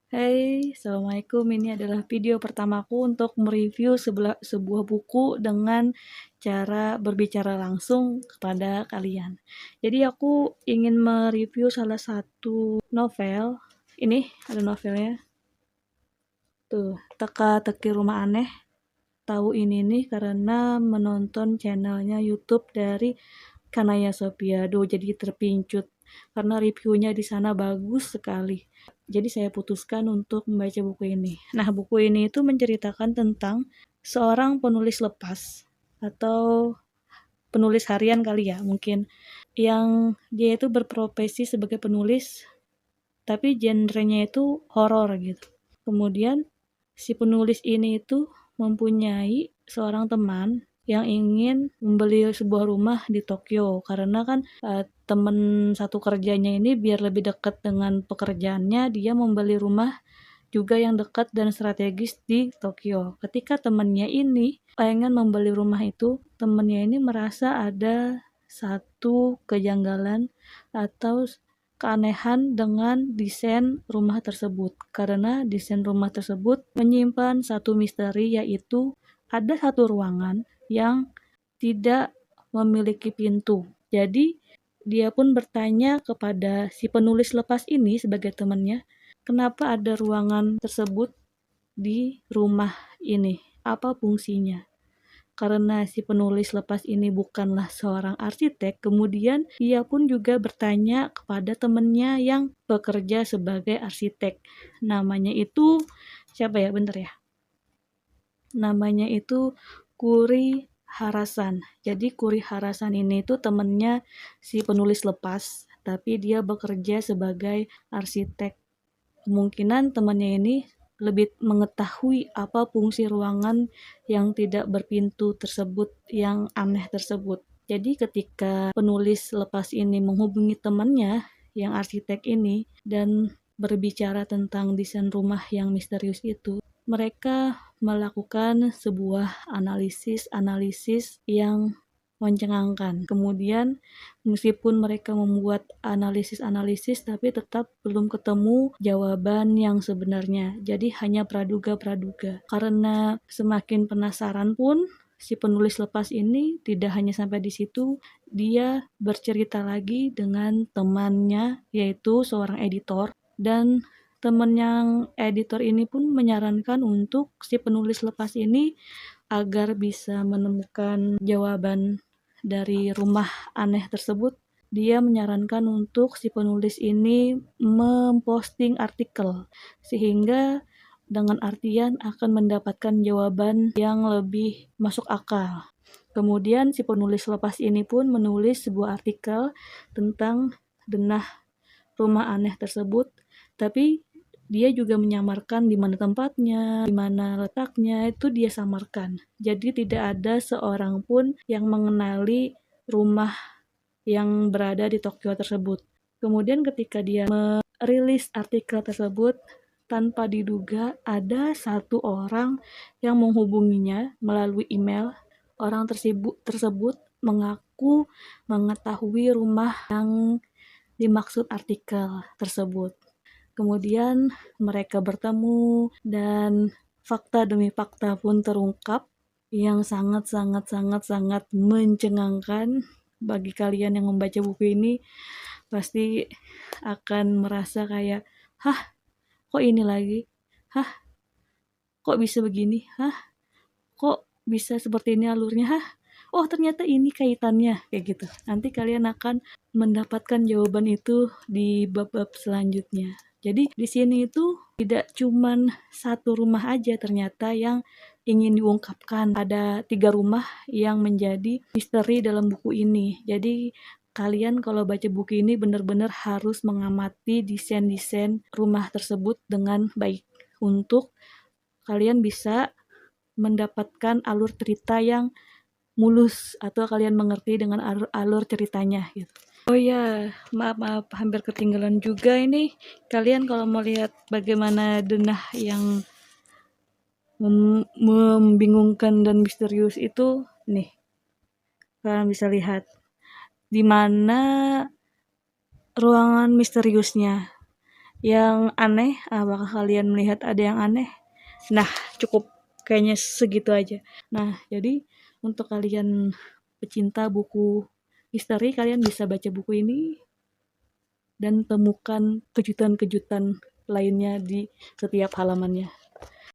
Hai, assalamualaikum. Ini adalah video pertamaku untuk mereview sebuah buku dengan cara berbicara langsung kepada kalian. Jadi aku ingin mereview salah satu novel. Ini ada novelnya. Tuh, Teka-teki Rumah Aneh. Tahu ini nih karena menonton channelnya YouTube dari Kanaya Sopiado, jadi terpincut karena reviewnya di sana bagus sekali. Jadi saya putuskan untuk membaca buku ini. Nah, buku ini itu menceritakan tentang seorang penulis lepas atau penulis harian kali ya, mungkin yang dia itu berprofesi sebagai penulis tapi genrenya itu horor gitu. Kemudian si penulis ini itu mempunyai seorang teman yang ingin membeli sebuah rumah di Tokyo karena kan teman satu kerjanya ini biar lebih dekat dengan pekerjaannya, dia membeli rumah juga yang dekat dan strategis di Tokyo. Ketika temannya ini pengen membeli rumah itu, temannya ini merasa ada satu kejanggalan atau keanehan dengan desain rumah tersebut. Karena desain rumah tersebut menyimpan satu misteri, yaitu ada satu ruangan yang tidak memiliki pintu. Jadi dia pun bertanya kepada si penulis lepas ini sebagai temannya, kenapa ada ruangan tersebut di rumah ini? Apa fungsinya? Karena si penulis lepas ini bukanlah seorang arsitek, kemudian ia pun juga bertanya kepada temannya yang bekerja sebagai arsitek. Namanya itu siapa ya? Bentar ya. Namanya itu Kuri Harasan. Jadi Kuri Harasan ini tuh temennya si penulis lepas, tapi dia bekerja sebagai arsitek. Kemungkinan temannya ini lebih mengetahui apa fungsi ruangan yang tidak berpintu tersebut, yang aneh tersebut. Jadi ketika penulis lepas ini menghubungi temannya yang arsitek ini dan berbicara tentang desain rumah yang misterius itu, mereka melakukan sebuah analisis yang mencengangkan. Kemudian meskipun mereka membuat analisis-analisis tapi tetap belum ketemu jawaban yang sebenarnya. Jadi hanya praduga-praduga. Karena semakin penasaran pun si penulis lepas ini tidak hanya sampai di situ, dia bercerita lagi dengan temannya yaitu seorang editor, dan teman yang editor ini pun menyarankan untuk si penulis lepas ini agar bisa menemukan jawaban dari rumah aneh tersebut. Dia menyarankan untuk si penulis ini memposting artikel sehingga dengan artian akan mendapatkan jawaban yang lebih masuk akal. Kemudian si penulis lepas ini pun menulis sebuah artikel tentang denah rumah aneh tersebut, tapi dia juga menyamarkan di mana tempatnya, di mana letaknya, itu dia samarkan. Jadi tidak ada seorang pun yang mengenali rumah yang berada di Tokyo tersebut. Kemudian ketika dia merilis artikel tersebut, tanpa diduga ada satu orang yang menghubunginya melalui email. Orang tersebut mengaku mengetahui rumah yang dimaksud artikel tersebut. Kemudian mereka bertemu dan fakta demi fakta pun terungkap yang sangat mencengangkan. Bagi kalian yang membaca buku ini pasti akan merasa kayak, hah, kok ini lagi? Hah, kok bisa begini? Hah, kok bisa seperti ini alurnya? Hah, oh ternyata ini kaitannya, kayak gitu. Nanti kalian akan mendapatkan jawaban itu di bab-bab selanjutnya. Jadi di sini itu tidak cuman satu rumah aja ternyata yang ingin diungkapkan. Ada 3 rumah yang menjadi misteri dalam buku ini. Jadi kalian kalau baca buku ini benar-benar harus mengamati desain-desain rumah tersebut dengan baik untuk kalian bisa mendapatkan alur cerita yang mulus atau kalian mengerti dengan alur ceritanya gitu. Oh ya, maaf hampir ketinggalan juga ini. Kalian kalau mau lihat bagaimana denah yang membingungkan dan misterius itu, nih kalian bisa lihat di mana ruangan misteriusnya. yang aneh, apakah kalian melihat ada yang aneh? Nah, cukup kayaknya segitu aja. Nah, jadi untuk kalian pecinta buku misteri, kalian bisa baca buku ini dan temukan kejutan-kejutan lainnya di setiap halamannya.